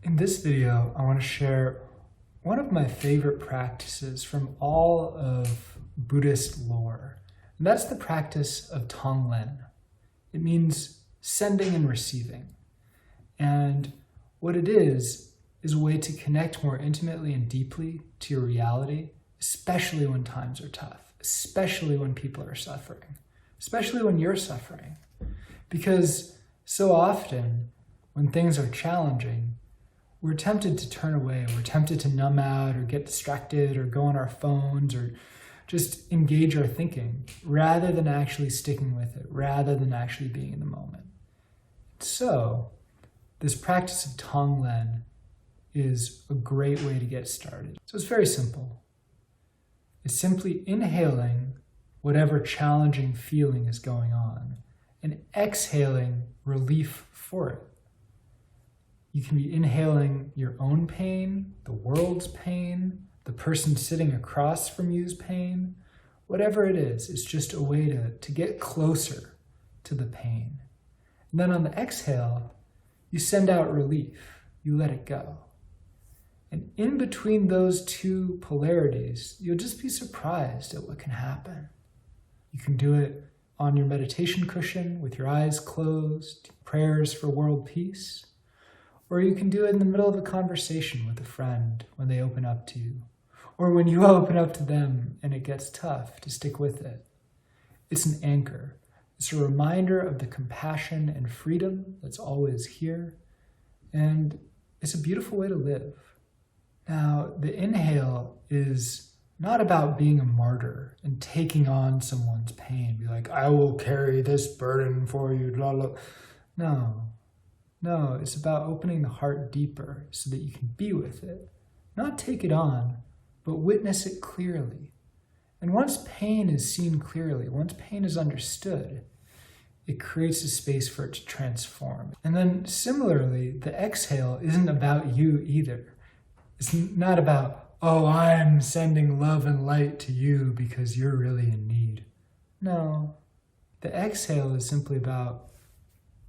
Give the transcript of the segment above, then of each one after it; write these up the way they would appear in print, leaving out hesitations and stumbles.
In this video, I want to share one of my favorite practices from all of Buddhist lore, and that's the practice of Tonglen. It means sending and receiving. And what it is a way to connect more intimately and deeply to your reality, especially when times are tough, especially when people are suffering, especially when you're suffering. Because so often, when things are challenging, we're tempted to turn away, we're tempted to numb out or get distracted or go on our phones or just engage our thinking rather than actually sticking with it, rather than actually being in the moment. So, this practice of Tonglen is a great way to get started. So it's very simple. It's simply inhaling whatever challenging feeling is going on and exhaling relief for it. You can be inhaling your own pain, the world's pain, the person sitting across from you's pain. Whatever it is, it's just a way to get closer to the pain. And then on the exhale, you send out relief. You let it go. And in between those two polarities, you'll just be surprised at what can happen. You can do it on your meditation cushion with your eyes closed, prayers for world peace. Or you can do it in the middle of a conversation with a friend when they open up to you. Or when you open up to them and it gets tough, to stick with it. It's an anchor. It's a reminder of the compassion and freedom that's always here. And it's a beautiful way to live. Now, the inhale is not about being a martyr and taking on someone's pain. Be like, I will carry this burden for you, blah, blah. No, it's about opening the heart deeper so that you can be with it. Not take it on, but witness it clearly. And once pain is seen clearly, once pain is understood, it creates a space for it to transform. And then similarly, the exhale isn't about you either. It's not about, oh, I'm sending love and light to you because you're really in need. No, the exhale is simply about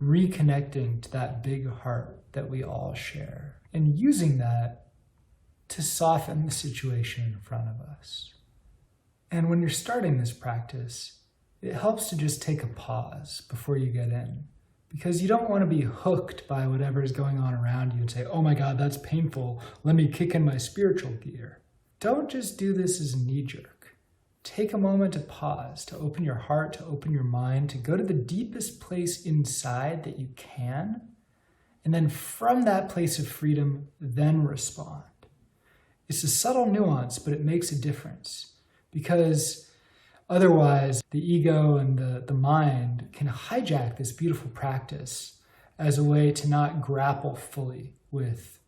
reconnecting to that big heart that we all share and using that to soften the situation in front of us. And when you're starting this practice, it helps to just take a pause before you get in, because you don't want to be hooked by whatever is going on around you and say, oh my God, that's painful. Let me kick in my spiritual gear. Don't just do this as a knee-jerk. Take a moment to pause, to open your heart, to open your mind, to go to the deepest place inside that you can, and then from that place of freedom, then respond. It's a subtle nuance, but it makes a difference, because otherwise the ego and the mind can hijack this beautiful practice as a way to not grapple fully with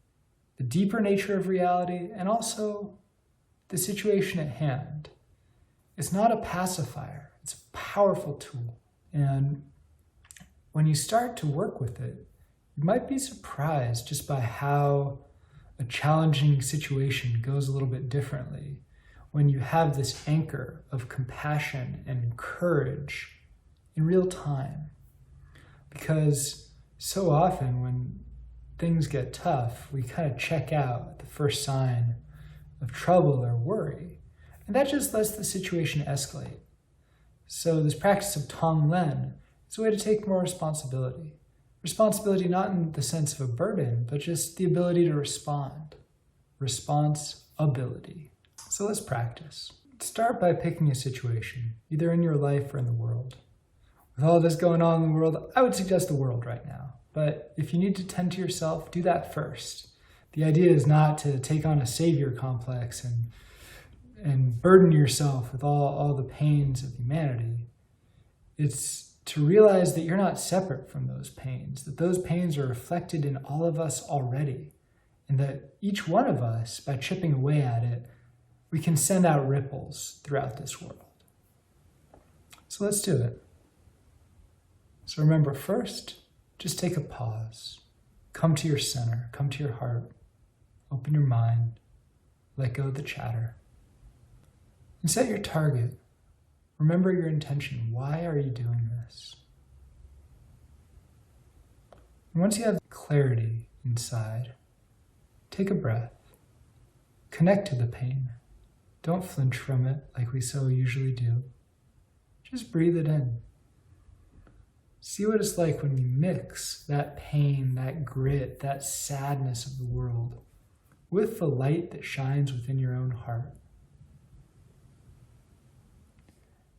the deeper nature of reality and also the situation at hand. It's not a pacifier, it's a powerful tool. And when you start to work with it, you might be surprised just by how a challenging situation goes a little bit differently when you have this anchor of compassion and courage in real time. Because so often when things get tough, we kind of check out at the first sign of trouble or worry. And that just lets the situation escalate. So this practice of Tonglen is a way to take more responsibility. Responsibility not in the sense of a burden, but just the ability to respond. Responsibility. So let's practice. Start by picking a situation, either in your life or in the world. With all this going on in the world, I would suggest the world right now. But if you need to tend to yourself, do that first. The idea is not to take on a savior complex and burden yourself with all the pains of humanity. It's to realize that you're not separate from those pains, that those pains are reflected in all of us already, and that each one of us, by chipping away at it, we can send out ripples throughout this world. So let's do it. So remember, first, just take a pause. Come to your center, come to your heart, open your mind, let go of the chatter. And set your target. Remember your intention. Why are you doing this? And once you have clarity inside, Take a breath. Connect to the pain. Don't flinch from it like we so usually do. Just breathe it in. See what it's like when we mix that pain, that grit, that sadness of the world with the light that shines within your own heart.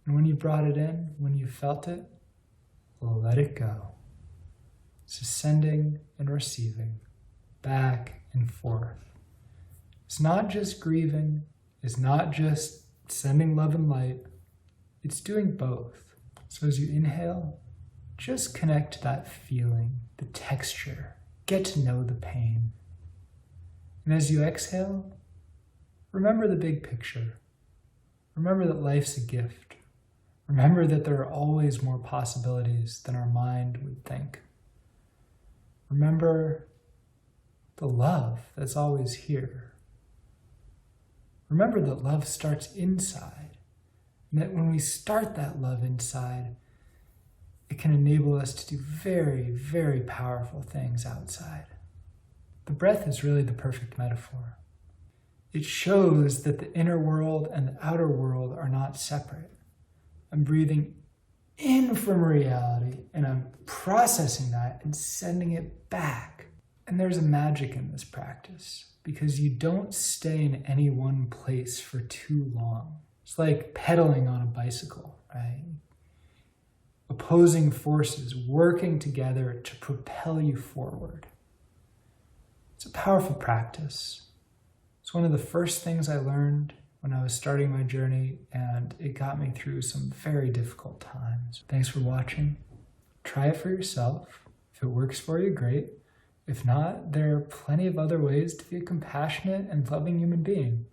And when you brought it in, when you felt it, let it go. It's ascending and receiving, back and forth. It's not just grieving, it's not just sending love and light, it's doing both. So as you inhale, just connect to that feeling, the texture, get to know the pain. And as you exhale, remember the big picture. Remember that life's a gift. Remember that there are always more possibilities than our mind would think. Remember the love that's always here. Remember that love starts inside, and that when we start that love inside, it can enable us to do very, very powerful things outside. The breath is really the perfect metaphor. It shows that the inner world and the outer world are not separate. I'm breathing in from reality, and I'm processing that and sending it back. And there's a magic in this practice, because you don't stay in any one place for too long. It's like pedaling on a bicycle, right? Opposing forces working together to propel you forward. It's a powerful practice. It's one of the first things I learned when I was starting my journey, and it got me through some very difficult times. Thanks for watching. Try it for yourself. If it works for you, great. If not, there are plenty of other ways to be a compassionate and loving human being.